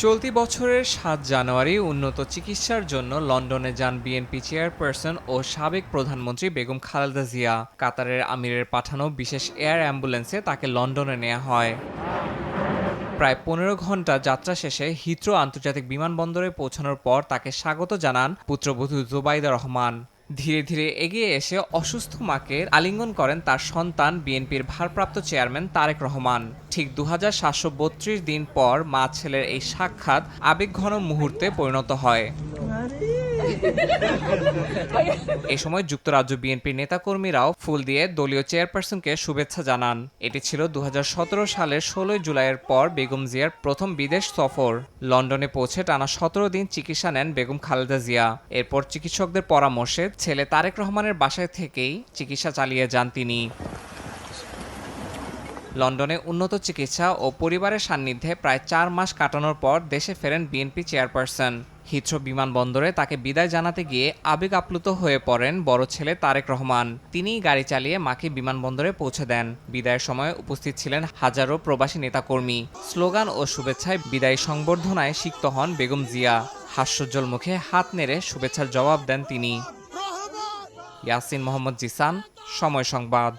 চলতি বছরের ৭ জানুয়ারি উন্নত চিকিৎসার জন্য লন্ডনে যান বিএনপি চেয়ারপারসন ও সাবেক প্রধানমন্ত্রী বেগম খালেদা জিয়া। কাতারের আমিরের পাঠানো বিশেষ এয়ার অ্যাম্বুলেন্সে তাকে লন্ডনে নেওয়া হয়। প্রায় ১৫ ঘন্টা যাত্রা শেষে হিথ্রো আন্তর্জাতিক বিমানবন্দরে পৌঁছানোর পর তাকে স্বাগত জানান পুত্রবধূ জুবাইদা রহমান। ধীরে ধীরে এগিয়ে এসে অসুস্থ মাকে আলিঙ্গন করেন তার সন্তান বিএনপির ভারপ্রাপ্ত চেয়ারম্যান তারেক রহমান। ঠিক ২৭৩২ দিন পর মা ছেলের এই সাক্ষাৎ আবেগঘন মুহূর্তে পরিণত হয়। এ সময় যুক্তরাজ্য বিএনপির নেতাকর্মীরাও ফুল দিয়ে দলীয় চেয়ারপারসনকে শুভেচ্ছা জানান। এটি ছিল ২০১৭ সালের ১৬ জুলাইয়ের পর বেগম জিয়ার প্রথম বিদেশ সফর। লন্ডনে পৌঁছে টানা ১৭ দিন চিকিৎসা নেন বেগম খালেদা জিয়া। এরপর চিকিৎসকদের পরামর্শে ছেলে তারেক রহমানের বাসায় থেকেই চিকিৎসা চালিয়ে যান তিনি। লন্ডনে উন্নত চিকিৎসা ও পরিবারের সান্নিধ্যে প্রায় ৪ মাস কাটানোর পর দেশে ফেরেন বিএনপি চেয়ারপারসন। হিথ্রো বিমানবন্দরে তাকে বিদায় জানাতে গিয়ে আবেগ আপ্লুত হয়ে পড়েন বড় ছেলে তারেক রহমান। তিনিই গাড়ি চালিয়ে মাকে বিমানবন্দরে পৌঁছে দেন। বিদায়ের সময় উপস্থিত ছিলেন হাজারো প্রবাসী নেতাকর্মী। স্লোগান ও শুভেচ্ছায় বিদায়ী সংবর্ধনায় সিক্ত হন বেগম জিয়া। হাস্যোজ্জ্বল মুখে হাত নেড়ে শুভেচ্ছার জবাব দেন তিনি। ইয়াসিন মোহাম্মদ জিসান, সময় সংবাদ।